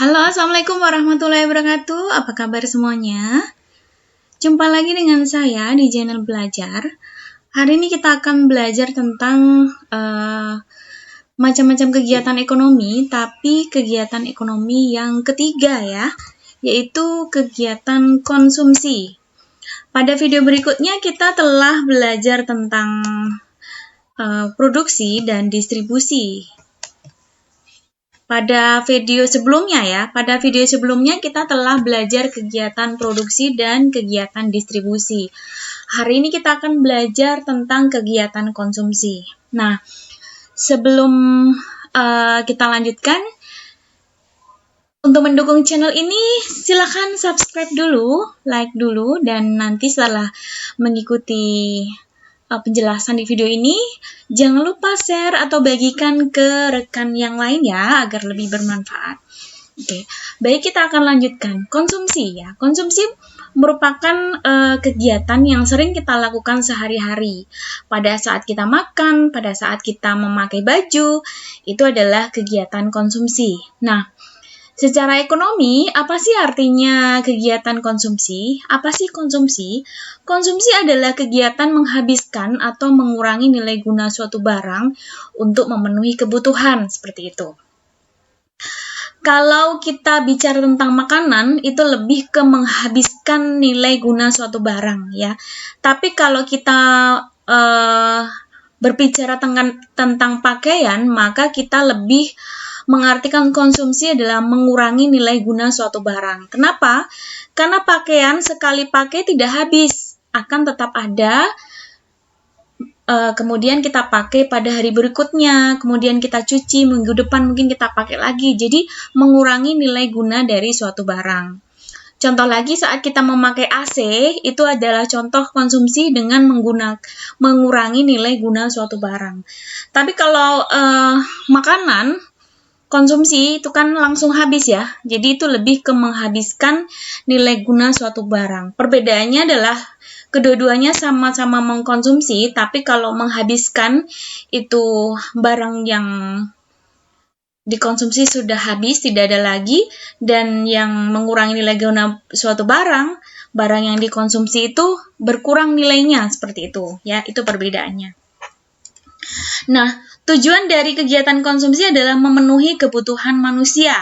Halo, Assalamualaikum warahmatullahi wabarakatuh. Apa kabar semuanya? Jumpa lagi dengan saya di channel Belajar. Hari ini kita akan belajar tentang macam-macam kegiatan ekonomi, tapi kegiatan ekonomi yang ketiga ya, yaitu kegiatan konsumsi. Pada video berikutnya kita telah belajar tentang produksi dan distribusi. Pada video sebelumnya kita telah belajar kegiatan produksi dan kegiatan distribusi. Hari ini kita akan belajar tentang kegiatan konsumsi. Nah, sebelum kita lanjutkan, untuk mendukung channel ini silakan subscribe dulu, like dulu, dan nanti setelah mengikuti penjelasan di video ini, jangan lupa share atau bagikan ke rekan yang lain ya, agar lebih bermanfaat. Oke, baik, kita akan lanjutkan. Konsumsi ya. Konsumsi merupakan kegiatan yang sering kita lakukan sehari-hari. Pada saat kita makan, pada saat kita memakai baju, itu adalah kegiatan konsumsi. Nah, secara ekonomi, apa sih artinya kegiatan konsumsi? Apa sih konsumsi? Konsumsi adalah kegiatan menghabiskan atau mengurangi nilai guna suatu barang untuk memenuhi kebutuhan, seperti itu. Kalau kita bicara tentang makanan, itu lebih ke menghabiskan nilai guna suatu barang, ya. Tapi kalau kita berbicara tentang pakaian, maka kita lebih mengartikan konsumsi adalah mengurangi nilai guna suatu barang. Kenapa? Karena pakaian sekali pakai tidak habis, akan tetap ada, kemudian kita pakai pada hari berikutnya, kemudian kita cuci, minggu depan mungkin kita pakai lagi. Jadi, mengurangi nilai guna dari suatu barang. Contoh lagi, saat kita memakai AC, itu adalah contoh konsumsi dengan mengurangi nilai guna suatu barang. Tapi kalau makanan, konsumsi itu kan langsung habis ya, jadi itu lebih ke menghabiskan nilai guna suatu barang. Perbedaannya adalah kedua-duanya sama-sama mengkonsumsi, tapi kalau menghabiskan itu barang yang dikonsumsi sudah habis, tidak ada lagi, dan yang mengurangi nilai guna suatu barang yang dikonsumsi itu berkurang nilainya, seperti itu ya, itu perbedaannya. Nah, tujuan dari kegiatan konsumsi adalah memenuhi kebutuhan manusia.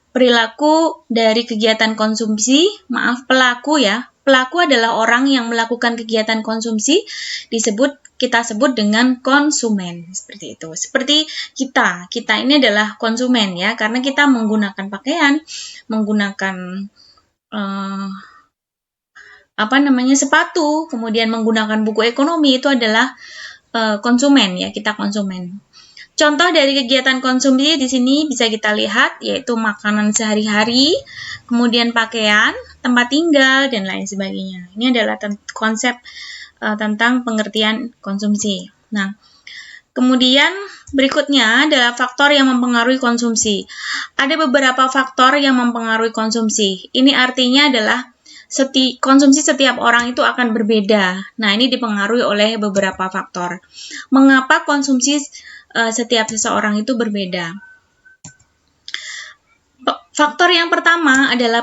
Perilaku dari kegiatan konsumsi, pelaku adalah orang yang melakukan kegiatan konsumsi, kita sebut dengan konsumen, seperti itu. Seperti kita ini adalah konsumen ya, karena kita menggunakan pakaian, menggunakan sepatu, kemudian menggunakan buku ekonomi, itu adalah konsumen ya, kita konsumen. Contoh dari kegiatan konsumsi di sini bisa kita lihat, yaitu makanan sehari-hari, kemudian pakaian, tempat tinggal, dan lain sebagainya. Ini adalah konsep tentang pengertian konsumsi. Nah, kemudian berikutnya adalah faktor yang mempengaruhi konsumsi. Ada beberapa faktor yang mempengaruhi konsumsi. Ini artinya adalah konsumsi setiap orang itu akan berbeda. Nah, ini dipengaruhi oleh beberapa faktor. Mengapa konsumsi setiap seseorang itu berbeda? Faktor yang pertama adalah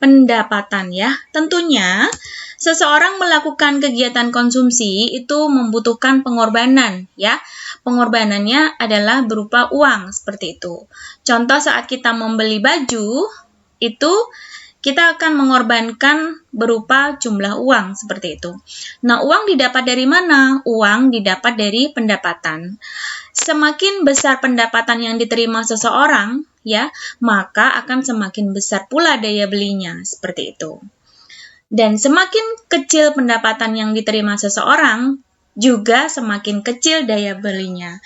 pendapatan ya. Tentunya seseorang melakukan kegiatan konsumsi itu membutuhkan pengorbanan ya. Pengorbanannya adalah berupa uang, seperti itu. Contoh saat kita membeli baju, itu kita akan mengorbankan berupa jumlah uang, seperti itu. Nah, uang didapat dari mana? Uang didapat dari pendapatan. Semakin besar pendapatan yang diterima seseorang, ya, maka akan semakin besar pula daya belinya, seperti itu. Dan semakin kecil pendapatan yang diterima seseorang, juga semakin kecil daya belinya.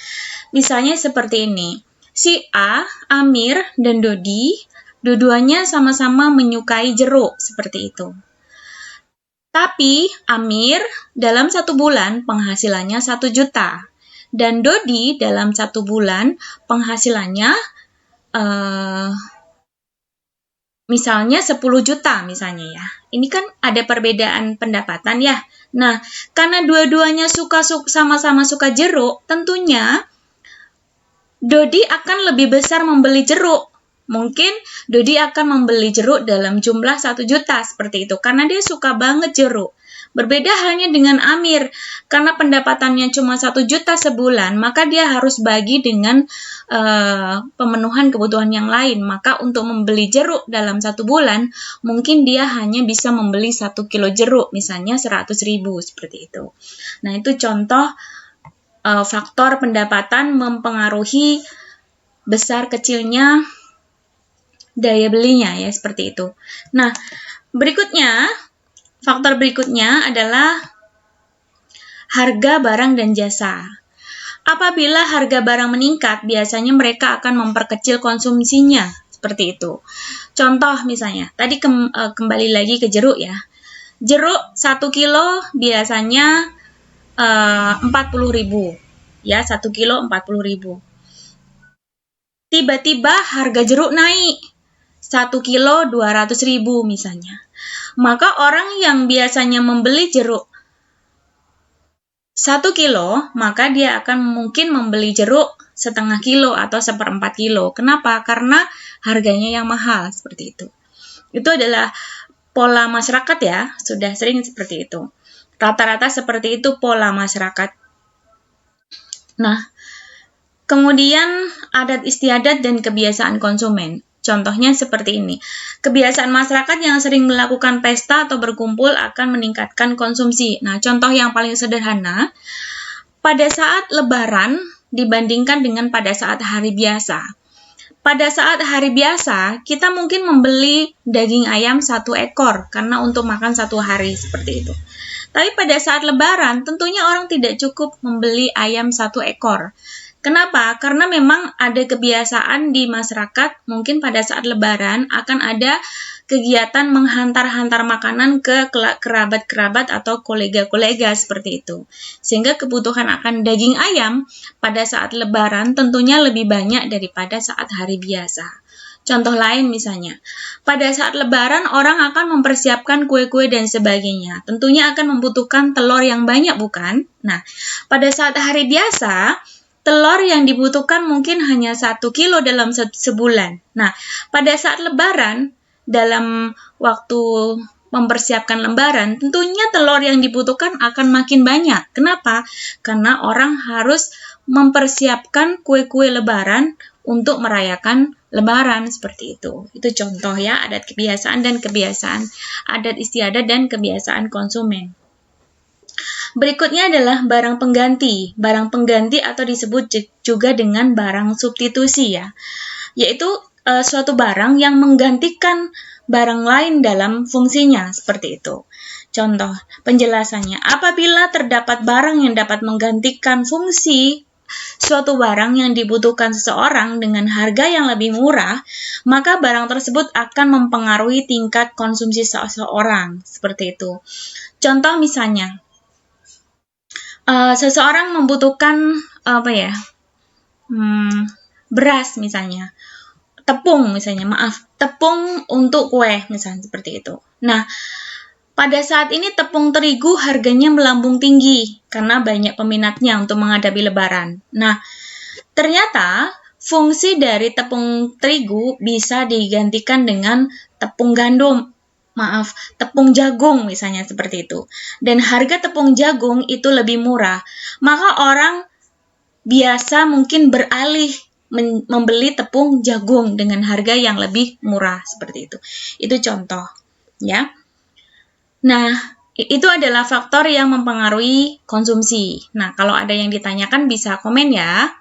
Misalnya seperti ini, si A, Amir, dan Dodi, dua-duanya sama-sama menyukai jeruk, seperti itu. Tapi Amir dalam 1 bulan penghasilannya 1 juta. Dan Dodi dalam 1 bulan penghasilannya misalnya 10 juta misalnya ya. Ini kan ada perbedaan pendapatan ya. Nah, karena dua-duanya sama-sama suka jeruk, tentunya Dodi akan lebih besar membeli jeruk. Mungkin Dodi akan membeli jeruk dalam jumlah 1 juta seperti itu, karena dia suka banget jeruk. Berbeda halnya dengan Amir, karena pendapatannya cuma 1 juta sebulan, maka dia harus bagi dengan pemenuhan kebutuhan yang lain. Maka untuk membeli jeruk dalam 1 bulan, mungkin dia hanya bisa membeli 1 kilo jeruk, misalnya 100.000, seperti itu. Nah, itu contoh faktor pendapatan mempengaruhi besar kecilnya daya belinya, ya, seperti itu. Nah, faktor berikutnya adalah harga barang dan jasa. Apabila harga barang meningkat, biasanya mereka akan memperkecil konsumsinya, seperti itu. Contoh misalnya, tadi kembali lagi ke jeruk, ya. Jeruk 1 kilo biasanya 40.000, ya, 1 kilo 40.000. Tiba-tiba harga jeruk naik 1 kilo 200.000 misalnya. Maka orang yang biasanya membeli jeruk 1 kilo, maka dia akan mungkin membeli jeruk setengah kilo atau 1/4 kilo. Kenapa? Karena harganya yang mahal, seperti itu. Itu adalah pola masyarakat, ya, sudah sering seperti itu. Rata-rata seperti itu pola masyarakat. Nah, kemudian adat istiadat dan kebiasaan konsumen. Contohnya seperti ini. Kebiasaan masyarakat yang sering melakukan pesta atau berkumpul akan meningkatkan konsumsi. Nah, contoh yang paling sederhana, pada saat Lebaran dibandingkan dengan pada saat hari biasa. Pada saat hari biasa, kita mungkin membeli daging ayam 1 ekor, karena untuk makan 1 hari, seperti itu. Tapi pada saat Lebaran, tentunya orang tidak cukup membeli ayam 1 ekor. Kenapa? Karena memang ada kebiasaan di masyarakat, mungkin pada saat Lebaran akan ada kegiatan menghantar-hantar makanan ke kerabat-kerabat atau kolega-kolega, seperti itu. Sehingga kebutuhan akan daging ayam pada saat Lebaran tentunya lebih banyak daripada saat hari biasa. Contoh lain misalnya, pada saat Lebaran orang akan mempersiapkan kue-kue dan sebagainya. Tentunya akan membutuhkan telur yang banyak, bukan? Nah, pada saat hari biasa, telur yang dibutuhkan mungkin hanya 1 kilo dalam sebulan. Nah, pada saat Lebaran, dalam waktu mempersiapkan Lebaran, tentunya telur yang dibutuhkan akan makin banyak. Kenapa? Karena orang harus mempersiapkan kue-kue Lebaran untuk merayakan Lebaran, seperti itu. Itu contoh, ya, adat kebiasaan dan kebiasaan, adat istiadat dan kebiasaan konsumen. Berikutnya adalah barang pengganti. Barang pengganti atau disebut juga dengan barang substitusi, ya. Yaitu suatu barang yang menggantikan barang lain dalam fungsinya, seperti itu. Contoh penjelasannya, apabila terdapat barang yang dapat menggantikan fungsi suatu barang yang dibutuhkan seseorang dengan harga yang lebih murah, maka barang tersebut akan mempengaruhi tingkat konsumsi seseorang, seperti itu. Contoh misalnya, seseorang membutuhkan beras misalnya, tepung untuk kue misalnya, seperti itu. Nah, pada saat ini tepung terigu harganya melambung tinggi karena banyak peminatnya untuk menghadapi Lebaran. Nah, ternyata fungsi dari tepung terigu bisa digantikan dengan tepung jagung misalnya, seperti itu. Dan harga tepung jagung itu lebih murah. Maka orang biasa mungkin beralih membeli tepung jagung dengan harga yang lebih murah, seperti itu. Itu contoh, ya. Nah, itu adalah faktor yang mempengaruhi konsumsi. Nah, kalau ada yang ditanyakan bisa komen, ya.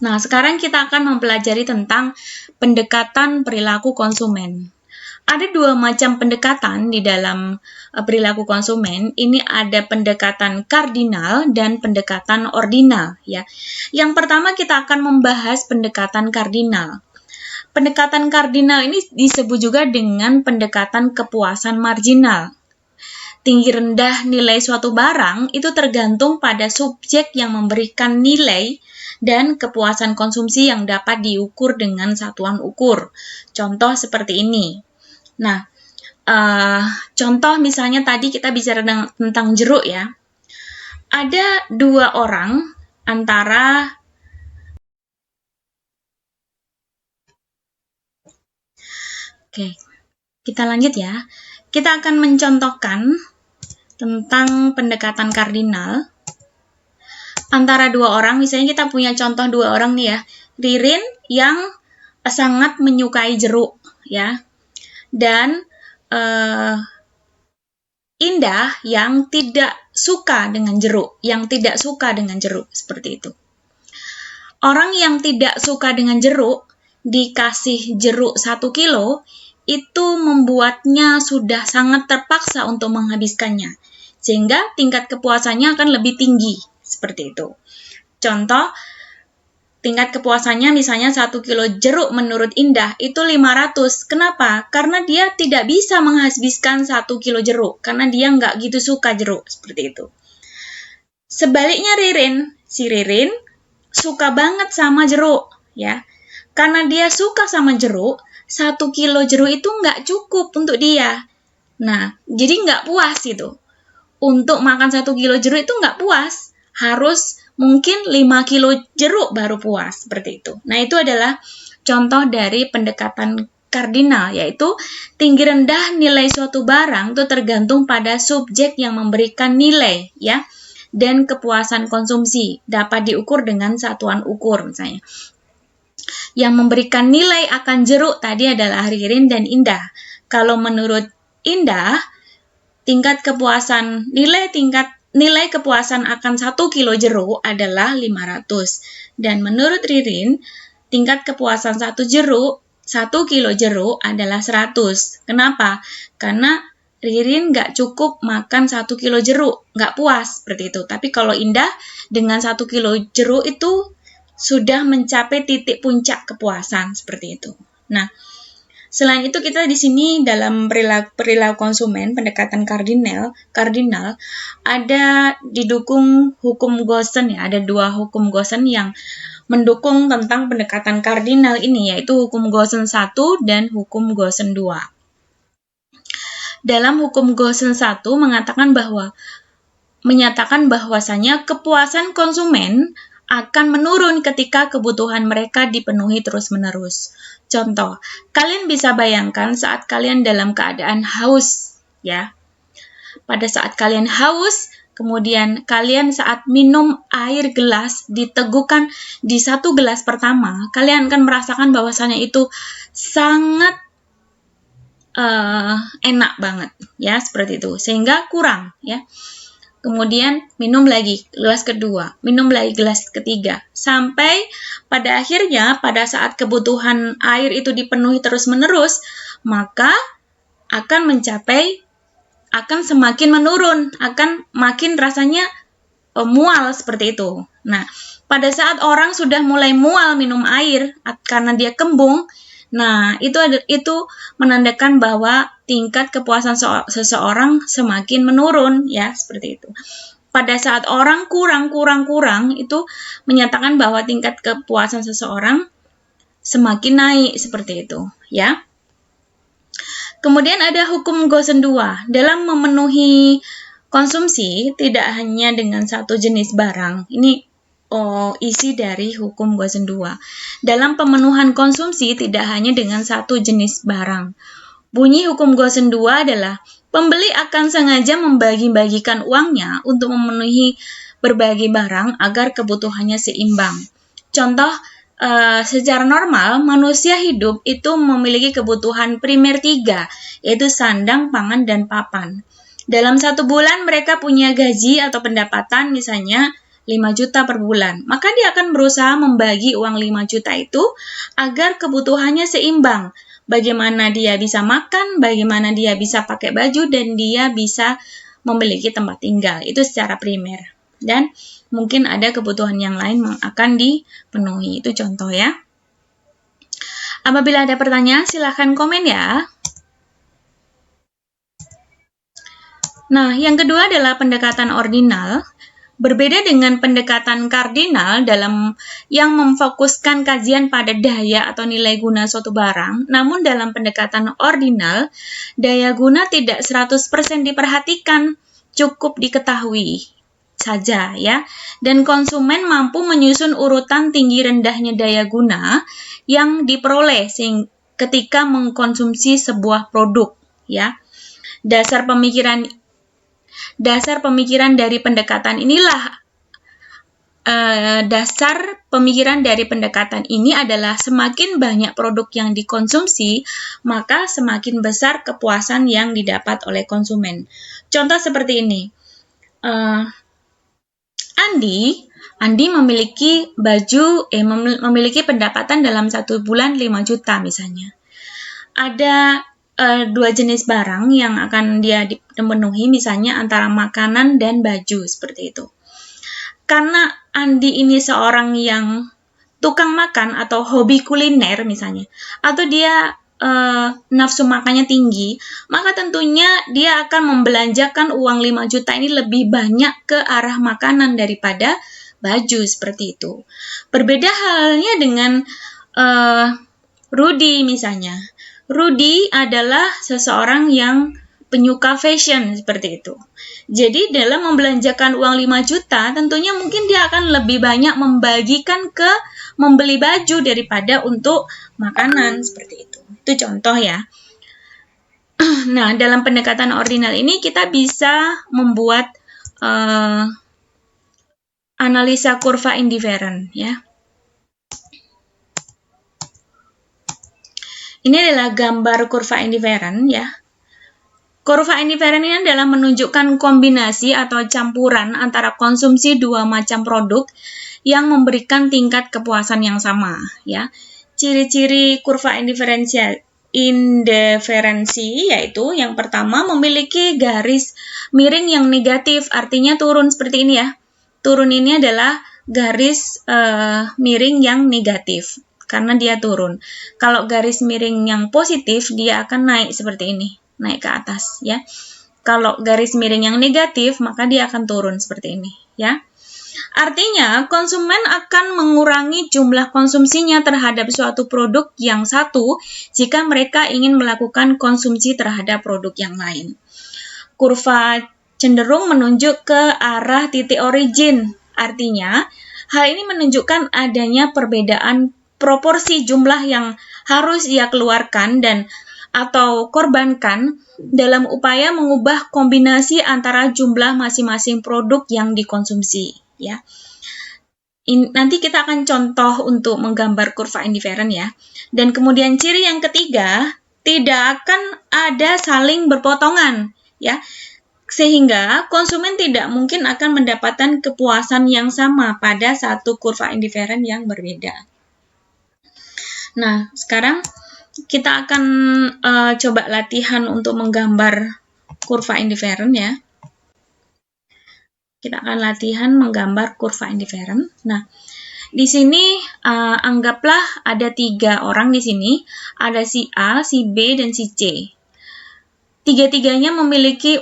Nah, sekarang kita akan mempelajari tentang pendekatan perilaku konsumen. Ada 2 macam pendekatan di dalam perilaku konsumen. Ini ada pendekatan kardinal dan pendekatan ordinal, ya. Yang pertama kita akan membahas pendekatan kardinal. Pendekatan kardinal ini disebut juga dengan pendekatan kepuasan marginal. Tinggi rendah nilai suatu barang itu tergantung pada subjek yang memberikan nilai dan kepuasan konsumsi yang dapat diukur dengan satuan ukur. Contoh seperti ini. Nah, contoh misalnya tadi kita bicara tentang jeruk, ya. Ada 2 orang antara Oke, kita lanjut ya. Kita akan mencontohkan tentang pendekatan kardinal antara dua orang. Misalnya kita punya contoh dua orang nih ya. Ririn yang sangat menyukai jeruk ya. Dan Indah yang tidak suka dengan jeruk, seperti itu. Orang yang tidak suka dengan jeruk dikasih jeruk 1 kilo, itu membuatnya sudah sangat terpaksa untuk menghabiskannya, sehingga tingkat kepuasannya akan lebih tinggi, seperti itu. Contoh, tingkat kepuasannya misalnya 1 kilo jeruk menurut Indah itu 500. Kenapa? Karena dia tidak bisa menghabiskan 1 kilo jeruk, karena dia nggak gitu suka jeruk, seperti itu. Sebaliknya si Ririn suka banget sama jeruk, ya. Karena dia suka sama jeruk, 1 kilo jeruk itu nggak cukup untuk dia. Nah, jadi nggak puas itu. Untuk makan 1 kilo jeruk itu nggak puas. Harus mungkin 5 kilo jeruk baru puas, seperti itu. Nah, itu adalah contoh dari pendekatan kardinal, yaitu tinggi rendah nilai suatu barang itu tergantung pada subjek yang memberikan nilai, ya. Dan kepuasan konsumsi dapat diukur dengan satuan ukur, misalnya. Yang memberikan nilai akan jeruk tadi adalah Ririn dan Indah. Kalau menurut Indah, nilai kepuasan akan 1 kilo jeruk adalah 500. Dan menurut Ririn, tingkat kepuasan 1 kilo jeruk adalah 100. Kenapa? Karena Ririn nggak cukup makan 1 kilo jeruk, nggak puas seperti itu. Tapi kalau Indah dengan 1 kilo jeruk itu sudah mencapai titik puncak kepuasan, seperti itu. Nah, selain itu kita di sini dalam perilaku konsumen pendekatan kardinal ada didukung hukum Gaussen ya, ada 2 hukum Gaussen yang mendukung tentang pendekatan kardinal ini, yaitu hukum Gaussen 1 dan hukum Gaussen 2. Dalam hukum Gaussen 1 menyatakan bahwasanya kepuasan konsumen akan menurun ketika kebutuhan mereka dipenuhi terus-menerus. Contoh, kalian bisa bayangkan saat kalian dalam keadaan haus, ya. Pada saat kalian haus, kemudian kalian saat minum air gelas diteguhkan di 1 gelas pertama, kalian akan merasakan bahwasanya itu sangat enak banget, ya, seperti itu. Sehingga kurang, ya. Kemudian minum lagi gelas kedua, minum lagi gelas ketiga, sampai pada akhirnya pada saat kebutuhan air itu dipenuhi terus-menerus, maka akan semakin menurun, akan makin rasanya mual seperti itu. Nah, pada saat orang sudah mulai mual minum air karena dia kembung, nah, itu menandakan bahwa tingkat kepuasan seseorang semakin menurun, ya, seperti itu. Pada saat orang kurang, itu menyatakan bahwa tingkat kepuasan seseorang semakin naik, seperti itu, ya. Kemudian ada hukum Gaussen 2. Dalam memenuhi konsumsi, tidak hanya dengan satu jenis barang. Ini isi dari hukum Gaussen 2. Dalam pemenuhan konsumsi tidak hanya dengan satu jenis barang. Bunyi hukum Gaussen 2 adalah pembeli akan sengaja membagi-bagikan uangnya untuk memenuhi berbagai barang agar kebutuhannya seimbang. Contoh, secara normal manusia hidup itu memiliki kebutuhan primer 3, yaitu sandang, pangan, dan papan. Dalam 1 bulan mereka punya gaji atau pendapatan misalnya 5 juta per bulan, maka dia akan berusaha membagi uang 5 juta itu agar kebutuhannya seimbang. Bagaimana dia bisa makan, bagaimana dia bisa pakai baju, dan dia bisa memiliki tempat tinggal. Itu secara primer. Dan mungkin ada kebutuhan yang lain yang akan dipenuhi. Itu contoh ya. Apabila ada pertanyaan, silahkan komen ya. Nah, yang kedua adalah pendekatan ordinal. Berbeda dengan pendekatan kardinal yang memfokuskan kajian pada daya atau nilai guna suatu barang, namun dalam pendekatan ordinal, daya guna tidak 100% diperhatikan, cukup diketahui saja, ya. Dan konsumen mampu menyusun urutan tinggi rendahnya daya guna yang diperoleh ketika mengkonsumsi sebuah produk, ya. Dasar pemikiran dari pendekatan inilah adalah semakin banyak produk yang dikonsumsi, maka semakin besar kepuasan yang didapat oleh konsumen. Contoh seperti ini. Andi memiliki memiliki pendapatan dalam 1 bulan 5 juta misalnya. Ada 2 jenis barang yang akan dia penuhi, misalnya antara makanan dan baju, seperti itu. Karena Andi ini seorang yang tukang makan atau hobi kuliner misalnya, atau dia nafsu makannya tinggi, maka tentunya dia akan membelanjakan uang 5 juta ini lebih banyak ke arah makanan daripada baju, seperti itu. Berbeda halnya dengan Rudy misalnya. Rudy adalah seseorang yang penyuka fashion, seperti itu. Jadi dalam membelanjakan uang 5 juta, tentunya mungkin dia akan lebih banyak membagikan ke membeli baju daripada untuk makanan, seperti itu. Itu contoh ya. Nah, dalam pendekatan ordinal ini kita bisa membuat analisa kurva indifferent, ya. Ini adalah gambar kurva indifferent, ya. Kurva indifferent ini adalah menunjukkan kombinasi atau campuran antara konsumsi 2 macam produk yang memberikan tingkat kepuasan yang sama, ya. Ciri-ciri kurva indiferensi yaitu yang pertama memiliki garis miring yang negatif, artinya turun seperti ini ya. Turun ini adalah garis miring yang negatif karena dia turun. Kalau garis miring yang positif dia akan naik seperti ini, naik ke atas ya. Kalau garis miring yang negatif maka dia akan turun seperti ini ya. Artinya, konsumen akan mengurangi jumlah konsumsinya terhadap suatu produk yang satu jika mereka ingin melakukan konsumsi terhadap produk yang lain. Kurva cenderung menunjuk ke arah titik origin. Artinya, hal ini menunjukkan adanya perbedaan proporsi jumlah yang harus ia keluarkan dan atau korbankan dalam upaya mengubah kombinasi antara jumlah masing-masing produk yang dikonsumsi. Ya, nanti kita akan contoh untuk menggambar kurva indifferent ya. Dan kemudian ciri yang ketiga, tidak akan ada saling berpotongan ya, sehingga konsumen tidak mungkin akan mendapatkan kepuasan yang sama pada satu kurva indifferent yang berbeda. Nah, sekarang kita akan coba latihan untuk menggambar kurva indifferent ya. Kita akan latihan menggambar kurva indifferent. Nah, di sini anggaplah ada 3 orang di sini. Ada si A, si B, dan si C. Tiga-tiganya memiliki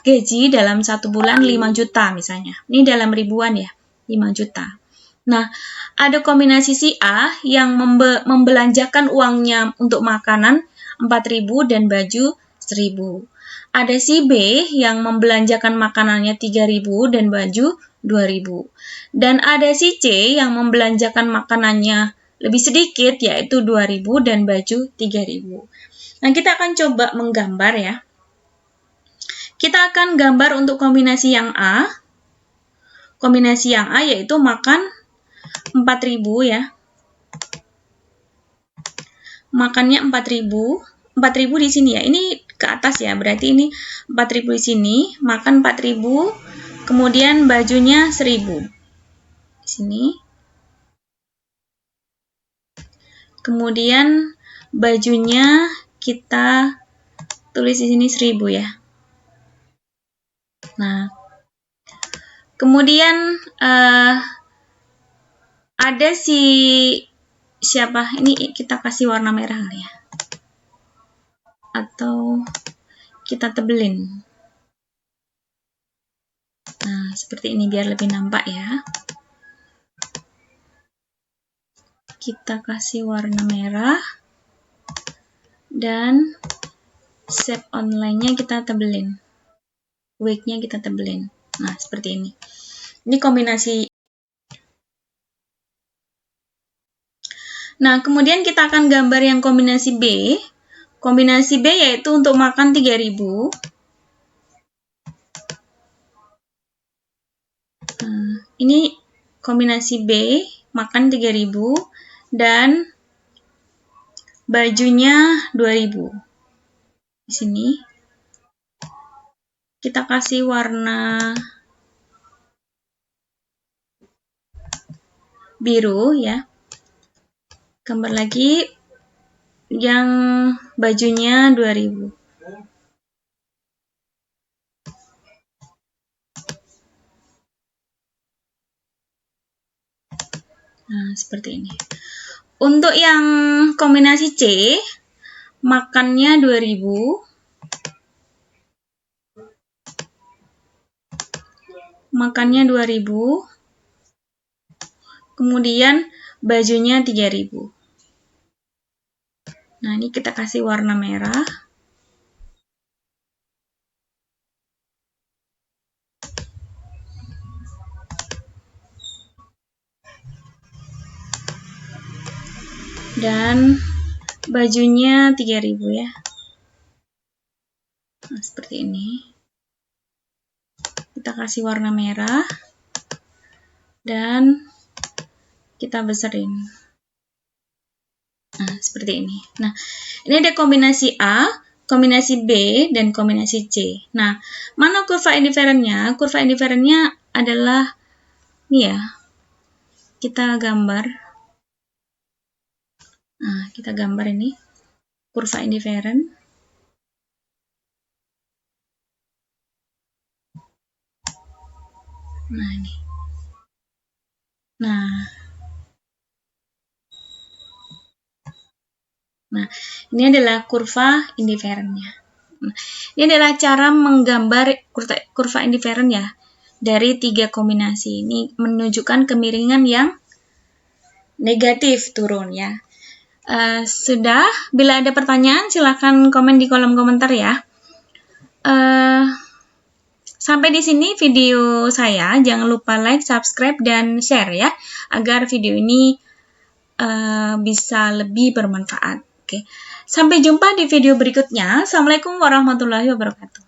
gaji dalam 1 bulan 5 juta misalnya. Ini dalam ribuan ya, 5 juta. Nah, ada kombinasi si A yang membelanjakan uangnya untuk makanan 4.000 dan baju 1.000. Ada si B yang membelanjakan makanannya 3.000 dan baju 2.000. Dan ada si C yang membelanjakan makanannya lebih sedikit, yaitu 2.000 dan baju 3.000. Nah, kita akan coba menggambar ya. Kita akan gambar untuk kombinasi yang A. Kombinasi yang A yaitu makan 4.000 ya. Makannya 4.000. 4.000 di sini ya. Ini ke atas ya, berarti ini 4.000 di sini, makan 4.000, kemudian bajunya 1.000. Di sini. Kemudian bajunya kita tulis di sini 1.000 ya. Nah, kemudian ada siapa? Ini kita kasih warna merah kali ya. Atau kita tebelin. Nah, seperti ini biar lebih nampak ya. Kita kasih warna merah. Dan shape online-nya kita tebelin. Weight-nya kita tebelin. Nah, seperti ini. Ini kombinasi Nah, kemudian kita akan gambar yang kombinasi B. Kombinasi B yaitu untuk makan 3.000. Nah, ini kombinasi B, makan 3.000, dan bajunya 2.000. Di sini kita kasih warna biru ya. Gambar lagi yang bajunya 2.000. Nah, seperti ini. Untuk yang kombinasi C, makannya 2.000. Makannya 2.000. Kemudian bajunya 3.000. Nah, ini kita kasih warna merah. Dan bajunya 3.000 ya. Nah, seperti ini. Kita kasih warna merah. Dan kita besarin. Nah, seperti ini. Nah, ini ada kombinasi A, kombinasi B, dan kombinasi C. Nah, mana kurva indiferentnya? Kurva indiferentnya adalah ini ya. Kita gambar. Nah, kita gambar ini. Kurva indiferent. Nah, ini. Nah, ini adalah kurva indiferentnya. Nah, ini adalah cara menggambar kurva indiferent ya. Dari 3 kombinasi. Ini menunjukkan kemiringan yang negatif turun ya. Sudah, bila ada pertanyaan silakan komen di kolom komentar ya. Sampai di sini video saya. Jangan lupa like, subscribe, dan share ya, agar video ini bisa lebih bermanfaat. Oke. Sampai jumpa di video berikutnya. Assalamualaikum warahmatullahi wabarakatuh.